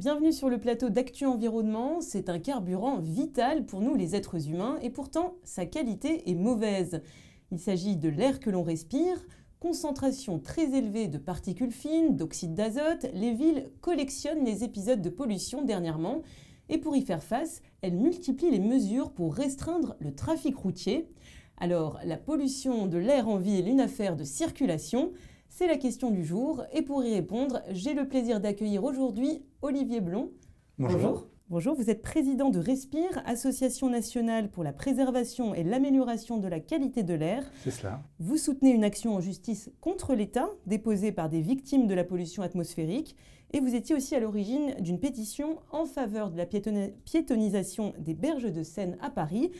bienvenue sur le plateau d'Actu Environnement. C'est un carburant vital pour nous les êtres humains et pourtant sa qualité est mauvaise. Il s'agit de l'air que l'on respire, concentration très élevée de particules fines, d'oxyde d'azote. Les villes collectionnent les épisodes de pollution dernièrement et pour y faire face, elles multiplient les mesures pour restreindre le trafic routier. Alors, la pollution de l'air en ville, une affaire de circulation, c'est la question du jour. Et pour y répondre, j'ai le plaisir d'accueillir aujourd'hui Olivier Blon. Bonjour. Bonjour, vous êtes président de Respire, Association nationale pour la préservation et l'amélioration de la qualité de l'air. C'est cela. Vous soutenez une action en justice contre l'État, déposée par des victimes de la pollution atmosphérique. Et vous étiez aussi à l'origine d'une pétition en faveur de la piétonisation des berges de Seine à Paris.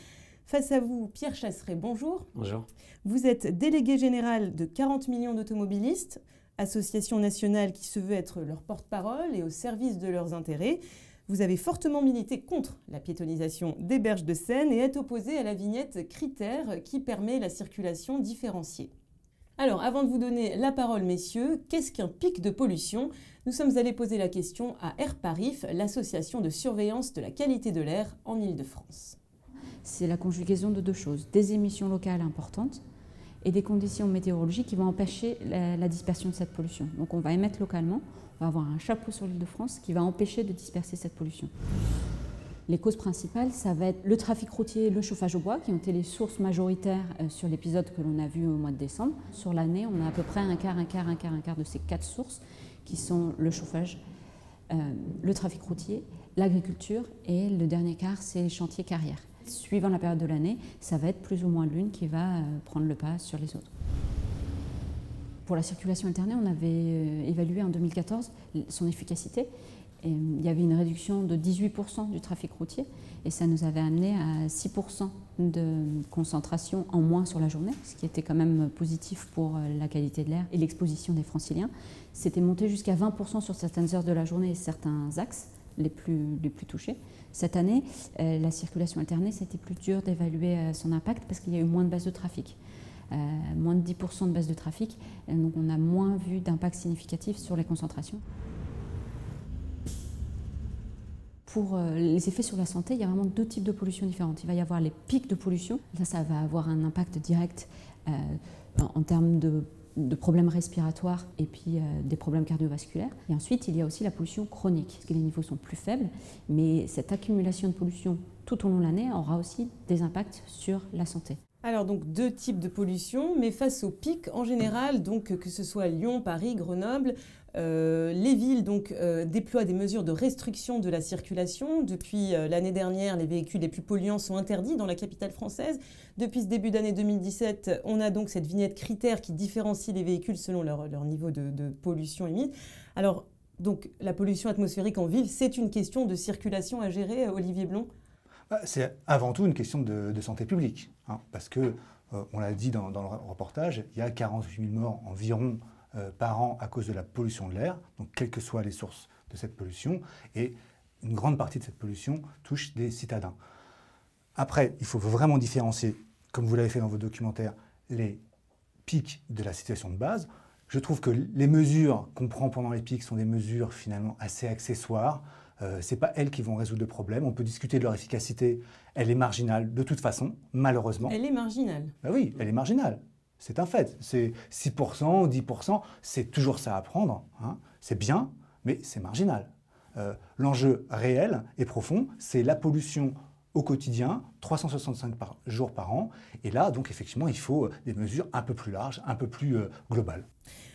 Face à vous, Pierre Chasseret, bonjour. Bonjour. Vous êtes délégué général de 40 millions d'automobilistes, association nationale qui se veut être leur porte-parole et au service de leurs intérêts. Vous avez fortement milité contre la piétonisation des berges de Seine et êtes opposé à la vignette critère qui permet la circulation différenciée. Alors, avant de vous donner la parole, messieurs, qu'est-ce qu'un pic de pollution? Nous sommes allés poser la question à Airparif, l'association de surveillance de la qualité de l'air en Île-de-France. C'est la conjugaison de deux choses, des émissions locales importantes et des conditions météorologiques qui vont empêcher la dispersion de cette pollution. Donc on va émettre localement, on va avoir un chapeau sur l'Île-de-France qui va empêcher de disperser cette pollution. Les causes principales, ça va être le trafic routier et le chauffage au bois qui ont été les sources majoritaires sur l'épisode que l'on a vu au mois de décembre. Sur l'année, on a à peu près un quart de ces 4 sources qui sont le chauffage, le trafic routier, l'agriculture et le dernier quart, c'est les chantiers carrières. Suivant la période de l'année, ça va être plus ou moins l'une qui va prendre le pas sur les autres. Pour la circulation alternée, on avait évalué en 2014 son efficacité. Et il y avait une réduction de 18% du trafic routier et ça nous avait amené à 6% de concentration en moins sur la journée, ce qui était quand même positif pour la qualité de l'air et l'exposition des franciliens. C'était monté jusqu'à 20% sur certaines heures de la journée et certains axes les plus touchés. Cette année, la circulation alternée, c'était plus dur d'évaluer son impact parce qu'il y a eu moins de baisse de trafic. Moins de 10% de baisse de trafic, donc on a moins vu d'impact significatif sur les concentrations. Pour les effets sur la santé, il y a vraiment deux types de pollution différentes. Il va y avoir les pics de pollution, ça va avoir un impact direct en termes de problèmes respiratoires et puis des problèmes cardiovasculaires. Et ensuite, il y a aussi la pollution chronique, parce que les niveaux sont plus faibles, mais cette accumulation de pollution tout au long de l'année aura aussi des impacts sur la santé. Alors donc deux types de pollution, mais face aux pics en général, donc que ce soit Lyon, Paris, Grenoble, les villes donc déploient des mesures de restriction de la circulation. Depuis l'année dernière, les véhicules les plus polluants sont interdits dans la capitale française. Depuis ce début d'année 2017, on a donc cette vignette critère qui différencie les véhicules selon leur niveau de pollution émise. Alors donc la pollution atmosphérique en ville, c'est une question de circulation à gérer, Olivier Blon? C'est avant tout une question de santé publique, hein, parce que, on l'a dit dans le reportage, il y a 48 000 morts environ par an à cause de la pollution de l'air, donc quelles que soient les sources de cette pollution, et une grande partie de cette pollution touche des citadins. Après, il faut vraiment différencier, comme vous l'avez fait dans vos documentaires, les pics de la situation de base. Je trouve que les mesures qu'on prend pendant les pics sont des mesures finalement assez accessoires. Ce n'est pas elles qui vont résoudre le problème. On peut discuter de leur efficacité. Elle est marginale de toute façon, malheureusement. Elle est marginale. Ben oui, elle est marginale. C'est un fait. C'est 6%, 10%, c'est toujours ça à prendre, hein. C'est bien, mais c'est marginal. L'enjeu réel et profond, c'est la pollution au quotidien, 365 jours par an. Et là, donc effectivement, il faut des mesures un peu plus larges, un peu plus globales.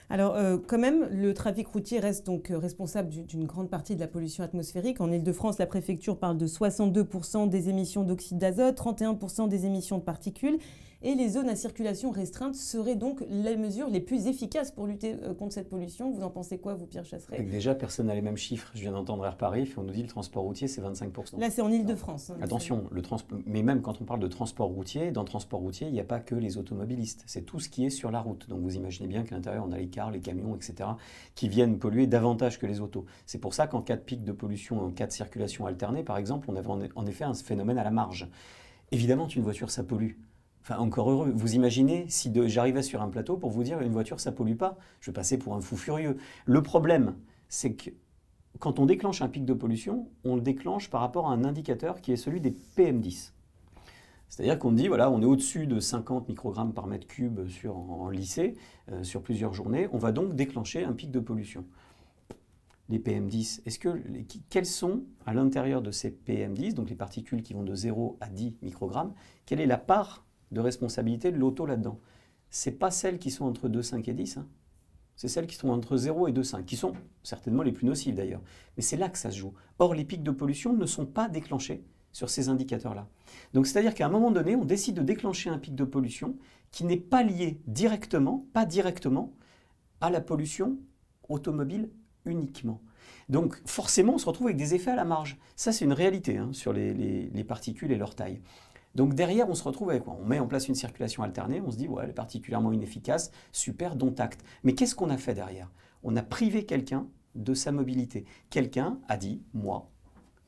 Alors quand même, le trafic routier reste donc responsable d'une grande partie de la pollution atmosphérique. En Île-de-France, la préfecture parle de 62% des émissions d'oxyde d'azote, 31% des émissions de particules. Et les zones à circulation restreinte seraient donc les mesures les plus efficaces pour lutter contre cette pollution. Vous en pensez quoi, vous, Pierre Chasseret? Déjà, personne n'a les mêmes chiffres. Je viens d'entendre Airparif et on nous dit que le transport routier, c'est 25%. Là, c'est en Île-de-France. Hein, attention, mais même quand on parle de transport routier, dans le transport routier, il n'y a pas que les automobilistes. C'est tout ce qui est sur la route. Donc vous imaginez bien qu'à l'intérieur, on a les cars, les camions, etc., qui viennent polluer davantage que les autos. C'est pour ça qu'en cas de pic de pollution, en cas de circulation alternée, par exemple, on avait en effet un phénomène à la marge. Évidemment, une voiture, ça pollue. Enfin, encore heureux. Vous imaginez si j'arrivais sur un plateau pour vous dire une voiture, ça pollue pas. Je vais passer pour un fou furieux. Le problème, c'est que quand on déclenche un pic de pollution, on le déclenche par rapport à un indicateur qui est celui des PM10. C'est-à-dire qu'on dit, voilà, on est au-dessus de 50 microgrammes par mètre cube en lycée, sur plusieurs journées, on va donc déclencher un pic de pollution. Les PM10, quels sont, à l'intérieur de ces PM10, donc les particules qui vont de 0 à 10 microgrammes, quelle est la part de responsabilité de l'auto là-dedans? Ce n'est pas celles qui sont entre 2,5 et 10, hein. C'est celles qui sont entre 0 et 2,5, qui sont certainement les plus nocives d'ailleurs. Mais c'est là que ça se joue. Or, les pics de pollution ne sont pas déclenchés sur ces indicateurs-là. Donc, c'est-à-dire qu'à un moment donné, on décide de déclencher un pic de pollution qui n'est pas lié directement, à la pollution automobile uniquement. Donc, forcément, on se retrouve avec des effets à la marge. Ça, c'est une réalité hein, sur les particules et leur taille. Donc derrière, on se retrouve avec quoi? On met en place une circulation alternée, on se dit, ouais, elle est particulièrement inefficace, super, dont acte. Mais qu'est-ce qu'on a fait derrière? On a privé quelqu'un de sa mobilité. Quelqu'un a dit, moi,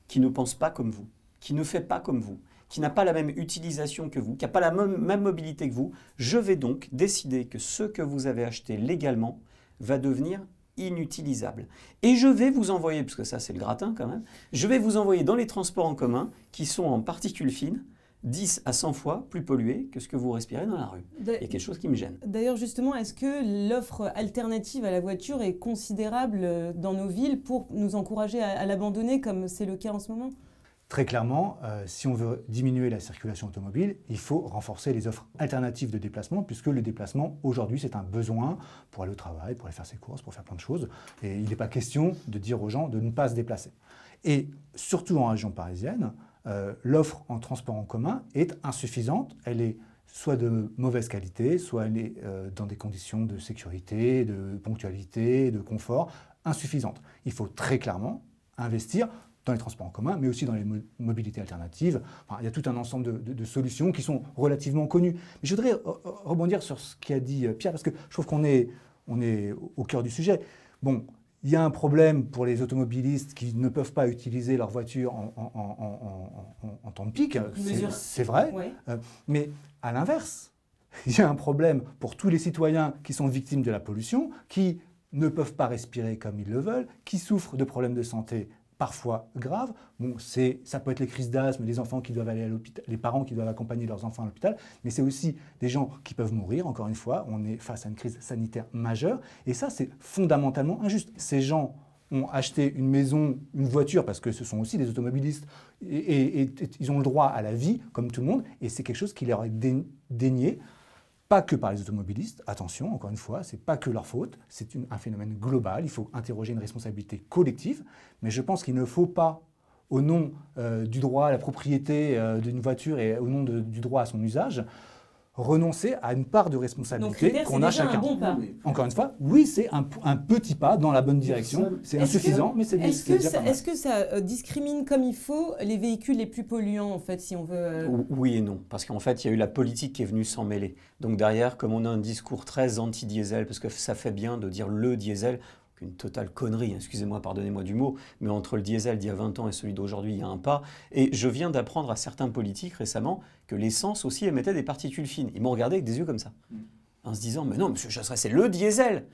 qui ne pense pas comme vous, qui ne fait pas comme vous, qui n'a pas la même utilisation que vous, qui n'a pas la même mobilité que vous, je vais donc décider que ce que vous avez acheté légalement va devenir inutilisable. Et je vais vous envoyer, parce que ça c'est le gratin quand même, je vais vous envoyer dans les transports en commun qui sont en particules fines, 10 à 100 fois plus pollué que ce que vous respirez dans la rue. Il y a quelque chose qui me gêne. D'ailleurs, justement, est-ce que l'offre alternative à la voiture est considérable dans nos villes pour nous encourager à l'abandonner, comme c'est le cas en ce moment? Très clairement, si on veut diminuer la circulation automobile, il faut renforcer les offres alternatives de déplacement, puisque le déplacement, aujourd'hui, c'est un besoin pour aller au travail, pour aller faire ses courses, pour faire plein de choses. Et il n'est pas question de dire aux gens de ne pas se déplacer. Et surtout en région parisienne, l'offre en transport en commun est insuffisante. Elle est soit de mauvaise qualité, soit elle est dans des conditions de sécurité, de ponctualité, de confort insuffisantes. Il faut très clairement investir dans les transports en commun, mais aussi dans les mobilités alternatives. Enfin, il y a tout un ensemble de solutions qui sont relativement connues. Mais je voudrais rebondir sur ce qu'a dit Pierre, parce que je trouve qu'on est au cœur du sujet. Bon, il y a un problème pour les automobilistes qui ne peuvent pas utiliser leur voiture en temps de pic, c'est vrai. Ouais. Mais à l'inverse, il y a un problème pour tous les citoyens qui sont victimes de la pollution, qui ne peuvent pas respirer comme ils le veulent, qui souffrent de problèmes de santé parfois graves. Bon, ça peut être les crises d'asthme, les enfants qui doivent aller à l'hôpital, les parents qui doivent accompagner leurs enfants à l'hôpital, mais c'est aussi des gens qui peuvent mourir. Encore une fois, on est face à une crise sanitaire majeure, et ça, c'est fondamentalement injuste. Ces gens ont acheté une maison, une voiture, parce que ce sont aussi des automobilistes, et ils ont le droit à la vie, comme tout le monde, et c'est quelque chose qui leur est dénié. Pas que par les automobilistes, attention, encore une fois, ce n'est pas que leur faute, c'est un phénomène global, il faut interroger une responsabilité collective, mais je pense qu'il ne faut pas, au nom du droit à la propriété d'une voiture et au nom du droit à son usage, renoncer à une part de responsabilité qu'on a chacun. Bon pas. Encore une fois, oui, c'est un petit pas dans la bonne direction. C'est insuffisant, mais c'est déjà pas mal. Est-ce que ça discrimine comme il faut les véhicules les plus polluants, en fait, si on veut... Oui et non, parce qu'en fait, il y a eu la politique qui est venue s'en mêler. Donc derrière, comme on a un discours très anti-diesel, parce que ça fait bien de dire le diesel, une totale connerie, excusez-moi, pardonnez-moi du mot, mais entre le diesel d'il y a 20 ans et celui d'aujourd'hui, il y a un pas. Et je viens d'apprendre à certains politiques récemment que l'essence aussi émettait des particules fines. Ils m'ont regardé avec des yeux comme ça, en se disant « Mais non, monsieur Chasseret, c'est le diesel !»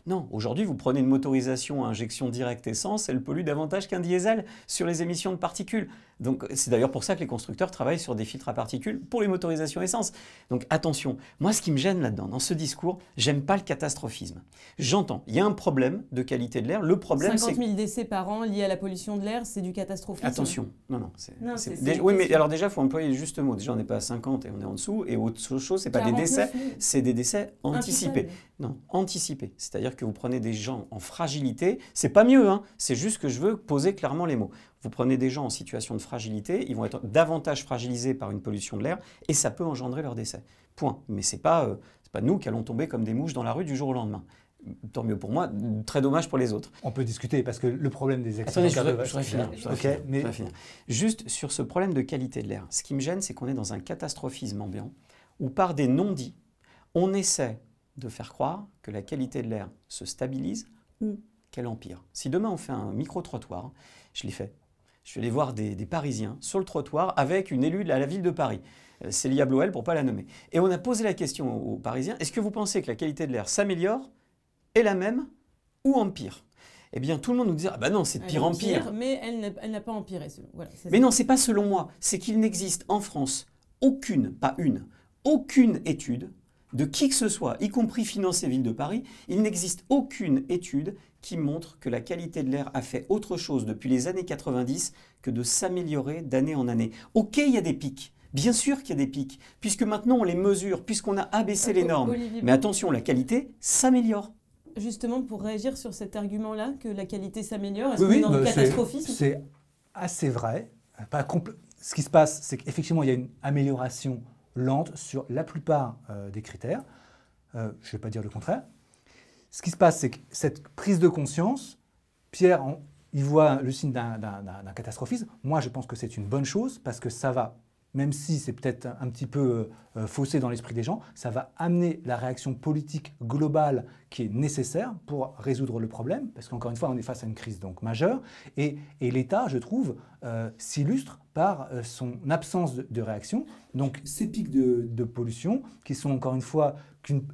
Non, aujourd'hui, vous prenez une motorisation à injection directe essence, elle pollue davantage qu'un diesel sur les émissions de particules. Donc, c'est d'ailleurs pour ça que les constructeurs travaillent sur des filtres à particules pour les motorisations essence. Donc, attention, moi, ce qui me gêne là-dedans, dans ce discours, j'aime pas le catastrophisme. J'entends, il y a un problème de qualité de l'air. Le problème, 50 000 décès par an liés à la pollution de l'air, c'est du catastrophisme. Attention, non. Oui, mais alors déjà, il faut employer les justes mots. Déjà, on n'est pas à 50 et on est en dessous. Et autre chose, c'est pas des décès, c'est des décès anticipés. Non, anticipés. C'est-à-dire que vous prenez des gens en fragilité, c'est pas mieux, hein, c'est juste que je veux poser clairement les mots. Vous prenez des gens en situation de fragilité, ils vont être davantage fragilisés par une pollution de l'air et ça peut engendrer leur décès. Point. Mais c'est pas nous qui allons tomber comme des mouches dans la rue du jour au lendemain. Tant mieux pour moi, très dommage pour les autres. On peut discuter parce que le problème des accidents... Attendez, je voudrais finir. Juste sur ce problème de qualité de l'air, ce qui me gêne, c'est qu'on est dans un catastrophisme ambiant où par des non-dits, on essaie de faire croire que la qualité de l'air se stabilise ou qu'elle empire. Si demain on fait un micro-trottoir, je l'ai fait, je vais aller voir des Parisiens sur le trottoir avec une élue de la ville de Paris, Célia Bloel pour ne pas la nommer. Et on a posé la question aux Parisiens, est-ce que vous pensez que la qualité de l'air s'améliore, est la même ou empire ? eh bien tout le monde nous disait « Ah ben non, c'est de pire en pire ». Mais elle n'a pas empiré. Voilà, mais non, c'est pas selon moi. C'est qu'il n'existe en France aucune, pas une, aucune étude de qui que ce soit, y compris Financer Ville de Paris, il n'existe aucune étude qui montre que la qualité de l'air a fait autre chose depuis les années 90 que de s'améliorer d'année en année. Ok, il y a des pics. Bien sûr qu'il y a des pics, puisque maintenant on les mesure, puisqu'on a abaissé les normes. Mais attention, la qualité s'améliore. Justement, pour réagir sur cet argument-là, que la qualité s'améliore, est-ce Oui, qu'on est dans le catastrophisme? C'est assez vrai. Ce qui se passe, c'est qu'effectivement, il y a une amélioration lente sur la plupart des critères. Je ne vais pas dire le contraire. Ce qui se passe, c'est que cette prise de conscience, Pierre, il voit le signe d'un catastrophisme. Moi, je pense que c'est une bonne chose parce que ça va, même si c'est peut-être un petit peu faussé dans l'esprit des gens, ça va amener la réaction politique globale qui est nécessaire pour résoudre le problème, parce qu'encore une fois, on est face à une crise donc majeure, et l'État, je trouve, s'illustre par son absence de réaction. Donc ces pics de pollution, qui sont encore une fois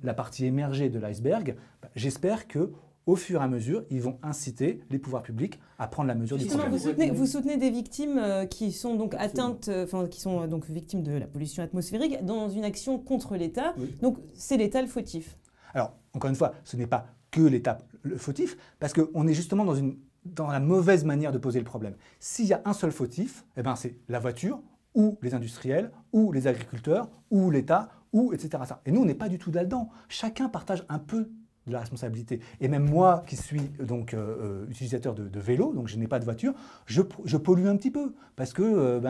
la partie émergée de l'iceberg, j'espère que au fur et à mesure, ils vont inciter les pouvoirs publics à prendre la mesure du problème. Vous soutenez des victimes qui sont donc atteintes, qui sont donc victimes de la pollution atmosphérique dans une action contre l'État. Oui. Donc c'est l'État le fautif. Alors, encore une fois, ce n'est pas que l'État le fautif, parce qu'on est justement dans la mauvaise manière de poser le problème. S'il y a un seul fautif, eh ben, c'est la voiture, ou les industriels, ou les agriculteurs, ou l'État, ou etc. Et nous, on n'est pas du tout là-dedans. Chacun partage un peu de la responsabilité. Et même moi, qui suis donc utilisateur de vélo, donc je n'ai pas de voiture, je pollue un petit peu parce que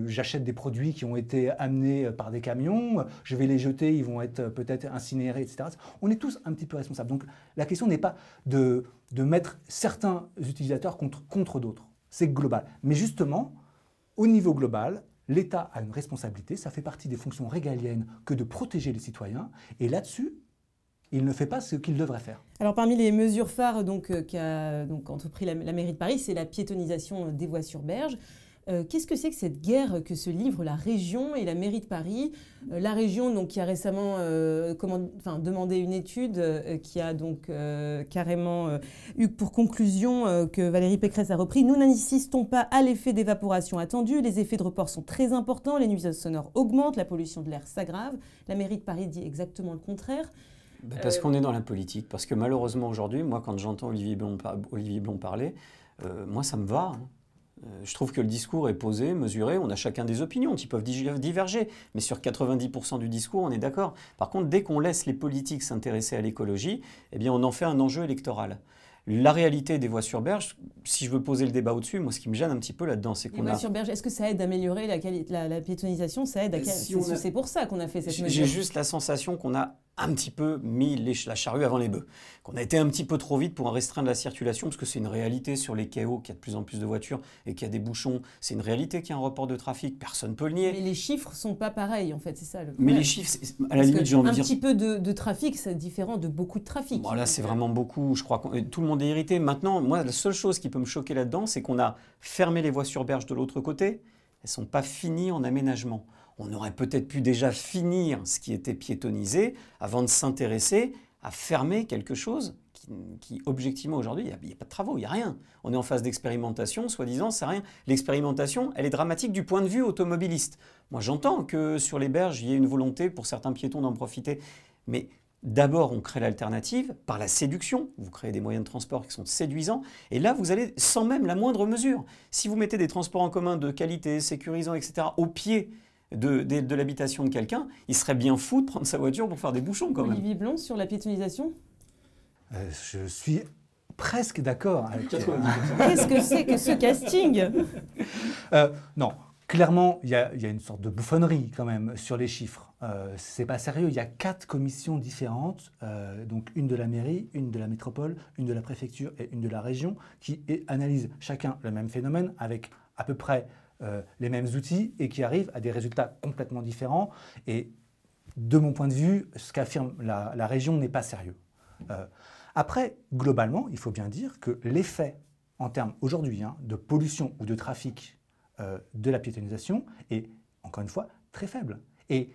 j'achète des produits qui ont été amenés par des camions, je vais les jeter, ils vont être peut-être incinérés, etc. On est tous un petit peu responsables. Donc la question n'est pas de mettre certains utilisateurs contre d'autres. C'est global. Mais justement, au niveau global, l'État a une responsabilité. Ça fait partie des fonctions régaliennes que de protéger les citoyens. Et là-dessus, il ne fait pas ce qu'il devrait faire. Alors parmi les mesures phares qu'a entrepris la mairie de Paris, c'est la piétonisation des voies sur berge. Qu'est-ce que c'est que cette guerre que se livrent la région et la mairie de Paris? La région donc, qui a récemment demandé une étude qui a donc carrément eu pour conclusion que Valérie Pécresse a repris. Nous n'insistons pas à l'effet d'évaporation attendu. Les effets de report sont très importants. Les nuisances sonores augmentent. La pollution de l'air s'aggrave. La mairie de Paris dit exactement le contraire. Parce qu'on est dans la politique. Parce que malheureusement aujourd'hui, moi quand j'entends Olivier Blon parler, moi ça me va. Je trouve que le discours est posé, mesuré, on a chacun des opinions qui peuvent diverger, mais sur 90% du discours, on est d'accord. Par contre, dès qu'on laisse les politiques s'intéresser à l'écologie, eh bien, on en fait un enjeu électoral. La réalité des voies sur berge, si je veux poser le débat au-dessus, moi ce qui me gêne un petit peu là-dedans, c'est qu'on a... Les voies sur berge, est-ce que ça aide à améliorer la piétonisation? Ça aide à... C'est pour ça qu'on a fait cette mesure. J'ai juste la sensation qu'on a un petit peu mis la charrue avant les bœufs, qu'on a été un petit peu trop vite pour en restreindre la circulation, parce que c'est une réalité sur les quais hauts qu'il y a de plus en plus de voitures et qu'il y a des bouchons. C'est une réalité qu'il y a un report de trafic, personne ne peut le nier. Mais les chiffres ne sont pas pareils, en fait, c'est ça le problème. Mais les chiffres, à la limite, j'ai envie de dire... Un petit peu de trafic, c'est différent de beaucoup de trafic. Bon, là, c'est vraiment beaucoup, je crois que tout le monde est irrité. Maintenant, moi, la seule chose qui peut me choquer là-dedans, c'est qu'on a fermé les voies sur berge de l'autre côté. Elles ne sont pas finies en aménagement. On aurait peut-être pu déjà finir ce qui était piétonisé avant de s'intéresser à fermer quelque chose qui objectivement, aujourd'hui, il n'y a pas de travaux, il n'y a rien. On est en phase d'expérimentation, soi-disant, c'est rien. L'expérimentation, elle est dramatique du point de vue automobiliste. Moi, j'entends que sur les berges, il y ait une volonté pour certains piétons d'en profiter. Mais d'abord, on crée l'alternative par la séduction. Vous créez des moyens de transport qui sont séduisants. Et là, vous allez sans même la moindre mesure. Si vous mettez des transports en commun de qualité, sécurisants, etc., au pied de l'habitation de quelqu'un, il serait bien fou de prendre sa voiture pour faire des bouchons quand même. Olivier Blon, sur la piétonisation? Je suis presque d'accord avec... Qu'est-ce que c'est que ce casting? Non, clairement, il y a une sorte de bouffonnerie quand même sur les chiffres. C'est pas sérieux. Il y a 4 commissions différentes, donc une de la mairie, une de la métropole, une de la préfecture et une de la région, qui analysent chacun le même phénomène avec à peu près les mêmes outils et qui arrivent à des résultats complètement différents. Et de mon point de vue, ce qu'affirme la région n'est pas sérieux. Après, globalement, il faut bien dire que l'effet en termes aujourd'hui de pollution ou de trafic de la piétonisation est, encore une fois, très faible. Et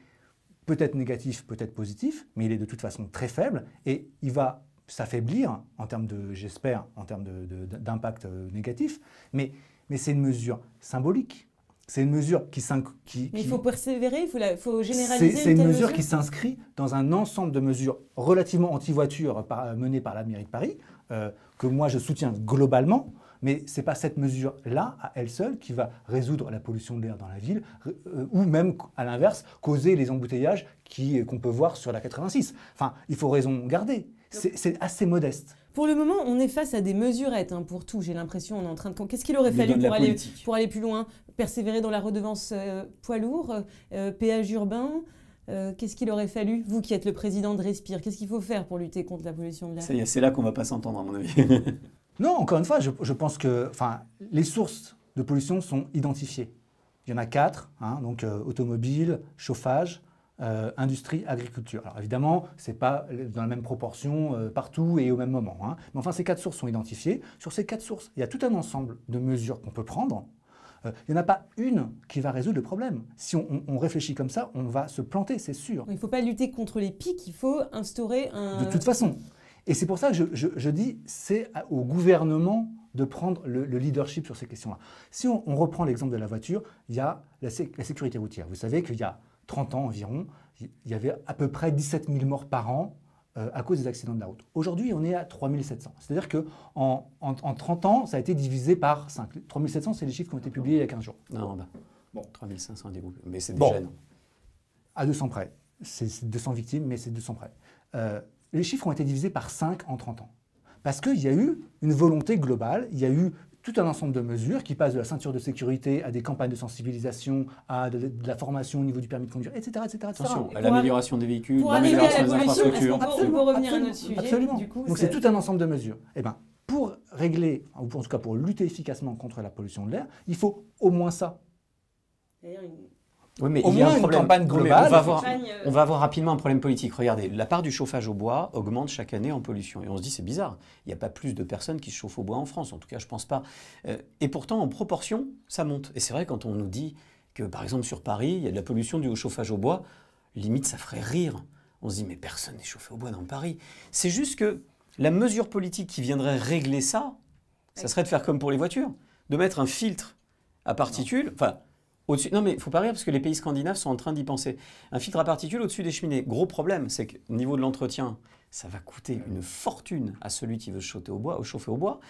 peut-être négatif, peut-être positif, mais il est de toute façon très faible et il va s'affaiblir en termes de, j'espère, en termes d'impact négatif, mais c'est une mesure symbolique. C'est une mesure Mais il faut persévérer, il faut généraliser. C'est une mesure qui s'inscrit dans un ensemble de mesures relativement anti-voiture menées par la mairie de Paris, que moi je soutiens globalement, mais ce n'est pas cette mesure-là, à elle seule, qui va résoudre la pollution de l'air dans la ville, ou même, à l'inverse, causer les embouteillages qu'on peut voir sur la 86. Enfin, il faut raison garder. C'est assez modeste. Pour le moment, on est face à des mesurettes pour tout. J'ai l'impression on est en train de... Qu'est-ce qu'il aurait fallu pour aller plus loin? Persévérer dans la redevance poids lourd, péage urbain. Qu'est-ce qu'il aurait fallu? Vous qui êtes le président de Respire, qu'est-ce qu'il faut faire pour lutter contre la pollution de l'air? C'est là qu'on ne va pas s'entendre, à mon avis. Non, encore une fois, je pense que les sources de pollution sont identifiées. Il y en a 4, donc automobile, chauffage, industrie, agriculture. Alors évidemment, ce n'est pas dans la même proportion partout et au même moment. Mais enfin, ces 4 sources sont identifiées. Sur ces 4 sources, il y a tout un ensemble de mesures qu'on peut prendre. Il n'y en a pas une qui va résoudre le problème. Si on réfléchit comme ça, on va se planter, c'est sûr. Il ne faut pas lutter contre les pics, il faut instaurer un... De toute façon. Et c'est pour ça que je dis, c'est au gouvernement de prendre le leadership sur ces questions-là. Si on reprend l'exemple de la voiture, il y a la sécurité routière. Vous savez qu'il y a 30 ans environ, il y avait à peu près 17 000 morts par an à cause des accidents de la route. Aujourd'hui, on est à 3 700. C'est-à-dire qu'en 30 ans, ça a été divisé par 5. 3 700, c'est les chiffres qui ont été publiés il y a 15 jours. Non, bon, 3 500 dégoût, mais c'est déjà non. À 200 près. C'est 200 victimes, mais c'est 200 près. Les chiffres ont été divisés par 5 en 30 ans. Parce qu'il y a eu une volonté globale, il y a eu tout un ensemble de mesures qui passent de la ceinture de sécurité à des campagnes de sensibilisation, à de la formation au niveau du permis de conduire, etc. Attention, à l'amélioration des véhicules, pour arriver à l'amélioration la des pollution, est-ce infrastructures. qu'on peut revenir à notre sujet? Absolument. Du coup, donc c'est tout un ensemble de mesures. Eh ben, pour régler, ou en tout cas pour lutter efficacement contre la pollution de l'air, il faut au moins ça. Oui, mais au il y a moins un problème. Une campagne globale. On va avoir rapidement un problème politique. Regardez, la part du chauffage au bois augmente chaque année en pollution. Et on se dit, c'est bizarre. Il n'y a pas plus de personnes qui se chauffent au bois en France. En tout cas, je ne pense pas. Et pourtant, en proportion, ça monte. Et c'est vrai, quand on nous dit que, par exemple, sur Paris, il y a de la pollution due au chauffage au bois, limite, ça ferait rire. On se dit, mais personne n'est chauffé au bois dans Paris. C'est juste que la mesure politique qui viendrait régler ça, ça serait de faire comme pour les voitures, de mettre un filtre à particules. Enfin, au-dessus, non mais il ne faut pas rire parce que les pays scandinaves sont en train d'y penser. Un filtre à particules au-dessus des cheminées. Gros problème, c'est qu'au niveau de l'entretien, ça va coûter une fortune à celui qui veut chauffer au bois.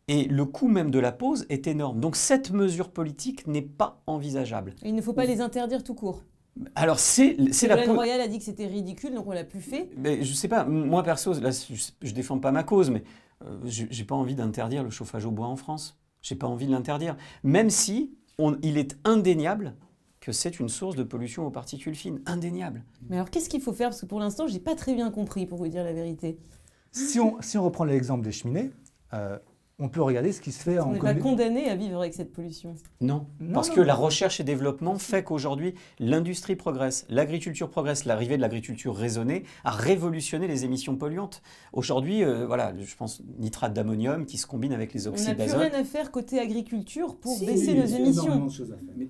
Et le coût même de la pose est énorme. Donc cette mesure politique n'est pas envisageable. Il ne faut pas les interdire tout court. Alors c'est la... Ségolène Royal a dit que c'était ridicule, donc on l'a plus fait. Mais je ne sais pas, moi perso, là, je défends pas ma cause, mais j'ai pas envie d'interdire le chauffage au bois en France. J'ai pas envie de l'interdire. Même si il est indéniable que c'est une source de pollution aux particules fines. Indéniable. Mais alors qu'est-ce qu'il faut faire? Parce que pour l'instant, je n'ai pas très bien compris, pour vous dire la vérité. Si on reprend l'exemple des cheminées, on peut regarder ce qui se fait en... On n'est pas condamné à vivre avec cette pollution. Non, parce que la recherche et développement fait qu'aujourd'hui, l'industrie progresse, l'agriculture progresse. L'arrivée de l'agriculture raisonnée a révolutionné les émissions polluantes. Aujourd'hui, voilà, je pense nitrate d'ammonium qui se combine avec les oxydes d'azote. On n'a plus rien à faire côté agriculture pour baisser nos émissions.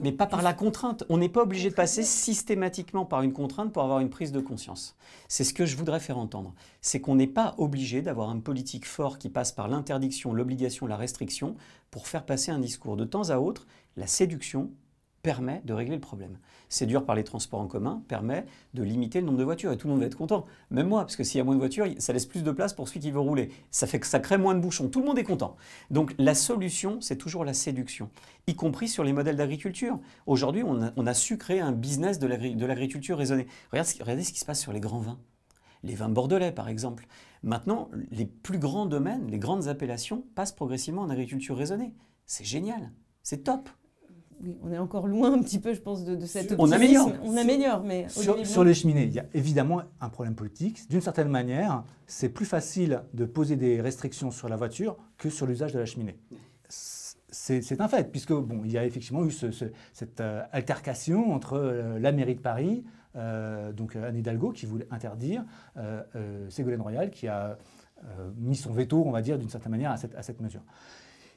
Mais pas par la contrainte. On n'est pas obligé de passer systématiquement par une contrainte pour avoir une prise de conscience. C'est ce que je voudrais faire entendre. C'est qu'on n'est pas obligé d'avoir un politique fort qui passe par l'interdiction, l'obligation, la restriction pour faire passer un discours. De temps à autre, la séduction permet de régler le problème. Séduire par les transports en commun permet de limiter le nombre de voitures et tout le monde va être content. Même moi, parce que s'il y a moins de voitures, ça laisse plus de place pour celui qui veut rouler. Ça fait que ça crée moins de bouchons. Tout le monde est content. Donc la solution, c'est toujours la séduction, y compris sur les modèles d'agriculture. Aujourd'hui, on a su créer un business de l'agriculture raisonnée. Regardez ce qui se passe sur les grands vins. Les vins bordelais, par exemple. Maintenant, les plus grands domaines, les grandes appellations passent progressivement en agriculture raisonnée. C'est génial, c'est top. Oui, on est encore loin un petit peu, je pense, de cette optimisme. On améliore, mais... Sur les cheminées, il y a évidemment un problème politique. D'une certaine manière, c'est plus facile de poser des restrictions sur la voiture que sur l'usage de la cheminée. C'est un fait, puisque bon, il y a effectivement eu cette altercation entre la mairie de Paris, donc Anne Hidalgo qui voulait interdire, Ségolène Royal qui a mis son veto, on va dire, d'une certaine manière à cette mesure.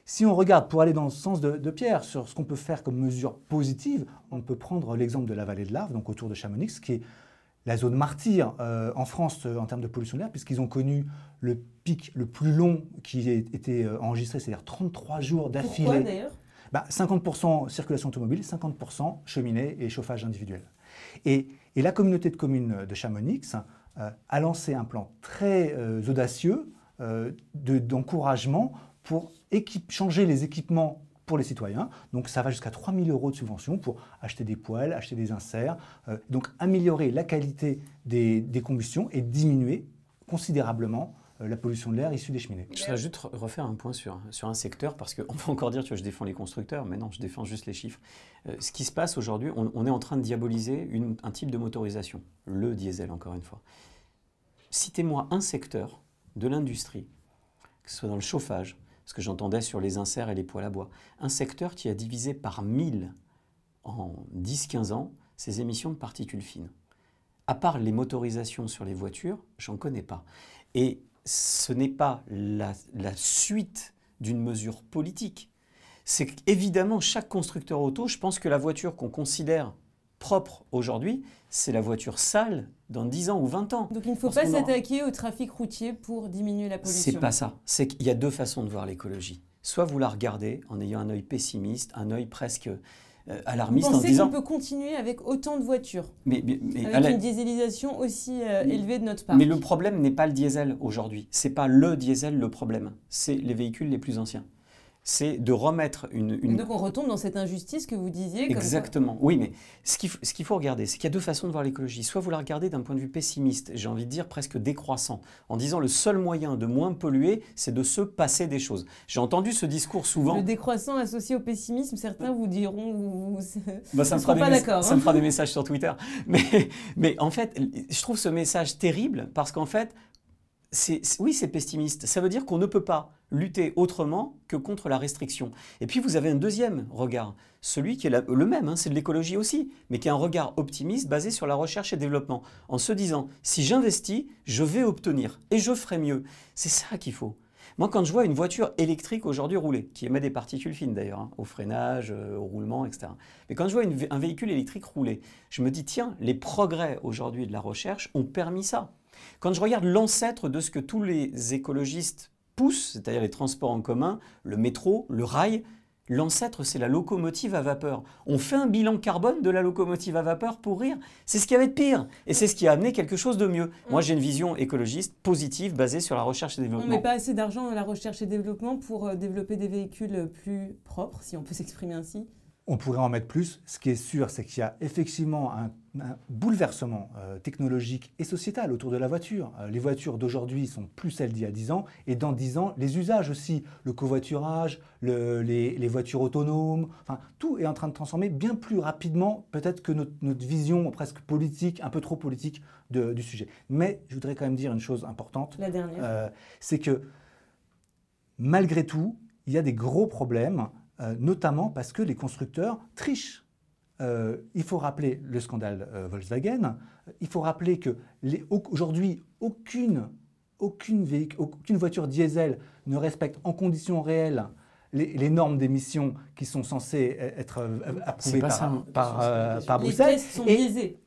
Si on regarde, pour aller dans le sens de Pierre, sur ce qu'on peut faire comme mesure positive, on peut prendre l'exemple de la vallée de l'Arve, donc autour de Chamonix, qui est la zone martyre en France en termes de pollution de l'air, puisqu'ils ont connu le pic le plus long qui a été enregistré, c'est-à-dire 33 jours d'affilée. Pourquoi d'ailleurs? 50% circulation automobile, 50% cheminée et chauffage individuel. Et la communauté de communes de Chamonix a lancé un plan très audacieux d'encouragement pour changer les équipements pour les citoyens. Donc ça va jusqu'à 3 000 € de subvention pour acheter des poêles, acheter des inserts, donc améliorer la qualité des combustions et diminuer considérablement la pollution de l'air issue des cheminées. Je voudrais juste refaire un point sur un secteur, parce qu'on peut encore dire que je défends les constructeurs, mais non, je défends juste les chiffres. Ce qui se passe aujourd'hui, on est en train de diaboliser un type de motorisation, le diesel encore une fois. Citez-moi un secteur de l'industrie, que ce soit dans le chauffage, ce que j'entendais sur les inserts et les poêles à bois, un secteur qui a divisé par 1000 en 10-15 ans ses émissions de particules fines. À part les motorisations sur les voitures, j'en connais pas. Et ce n'est pas la suite d'une mesure politique. C'est qu'évidemment, chaque constructeur auto, je pense que la voiture qu'on considère propre aujourd'hui, c'est la voiture sale dans 10 ans ou 20 ans. Donc il ne faut pas s'attaquer au trafic routier pour diminuer la pollution. C'est pas ça. C'est qu'il y a deux façons de voir l'écologie. Soit vous la regardez en ayant un œil pessimiste, un œil presque alarmiste, vous pensez en disant... qu'on peut continuer avec autant de voitures, mais avec une dieselisation aussi élevée de notre part? Mais le problème n'est pas le diesel aujourd'hui. C'est pas le diesel le problème. C'est les véhicules les plus anciens. C'est de remettre une... Donc on retombe dans cette injustice que vous disiez. Exactement. Oui, mais ce qu'il faut regarder, c'est qu'il y a deux façons de voir l'écologie. Soit vous la regardez d'un point de vue pessimiste, j'ai envie de dire presque décroissant, en disant le seul moyen de moins polluer, c'est de se passer des choses. J'ai entendu ce discours souvent. Le décroissant associé au pessimisme, certains vous diront... ça me fera des messages sur Twitter. Mais en fait, je trouve ce message terrible parce qu'en fait, oui, c'est pessimiste. Ça veut dire qu'on ne peut pas lutter autrement que contre la restriction. Et puis vous avez un deuxième regard, celui qui est le même, hein, c'est de l'écologie aussi, mais qui est un regard optimiste basé sur la recherche et développement, en se disant, si j'investis, je vais obtenir et je ferai mieux. C'est ça qu'il faut. Moi, quand je vois une voiture électrique aujourd'hui rouler, qui émet des particules fines d'ailleurs, hein, au freinage, au roulement, etc. Mais quand je vois un véhicule électrique rouler, je me dis, tiens, les progrès aujourd'hui de la recherche ont permis ça. Quand je regarde l'ancêtre de ce que tous les écologistes poussent, c'est-à-dire les transports en commun, le métro, le rail, l'ancêtre c'est la locomotive à vapeur. On fait un bilan carbone de la locomotive à vapeur pour rire. C'est ce qui avait de pire et c'est ce qui a amené quelque chose de mieux. Moi j'ai une vision écologiste positive basée sur la recherche et développement. On ne met pas assez d'argent dans la recherche et développement pour développer des véhicules plus propres, si on peut s'exprimer ainsi. On pourrait en mettre plus. Ce qui est sûr, c'est qu'il y a effectivement un bouleversement technologique et sociétal autour de la voiture. Les voitures d'aujourd'hui sont plus celles d'il y a 10 ans, et dans 10 ans, les usages aussi, le covoiturage, les voitures autonomes, enfin, tout est en train de transformer bien plus rapidement peut-être que notre vision presque politique, un peu trop politique du sujet. Mais je voudrais quand même dire une chose importante. La dernière. C'est que malgré tout, il y a des gros problèmes, notamment parce que les constructeurs trichent. Il faut rappeler le scandale Volkswagen. Il faut rappeler qu'aujourd'hui, aucune voiture diesel ne respecte en conditions réelles les normes d'émission qui sont censées être approuvées par Bruxelles. Les tests sont biaisés.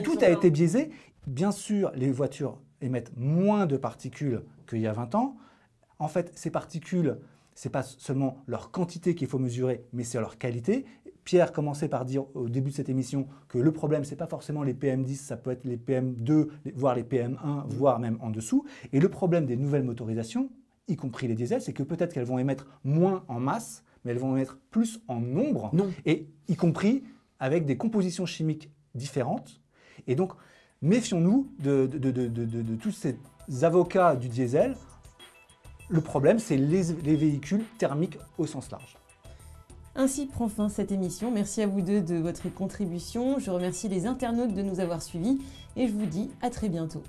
Tout a été biaisé. Bien sûr, les voitures émettent moins de particules qu'il y a 20 ans. En fait, ces particules, ce n'est pas seulement leur quantité qu'il faut mesurer, mais c'est leur qualité. Pierre commençait par dire au début de cette émission que le problème, ce n'est pas forcément les PM10, ça peut être les PM2, voire les PM1, voire même en dessous. Et le problème des nouvelles motorisations, y compris les diesels, c'est que peut-être qu'elles vont émettre moins en masse, mais elles vont émettre plus en nombre, et y compris avec des compositions chimiques différentes. Et donc, méfions-nous de tous ces avocats du diesel. Le problème, c'est les véhicules thermiques au sens large. Ainsi prend fin cette émission. Merci à vous deux de votre contribution. Je remercie les internautes de nous avoir suivis et je vous dis à très bientôt.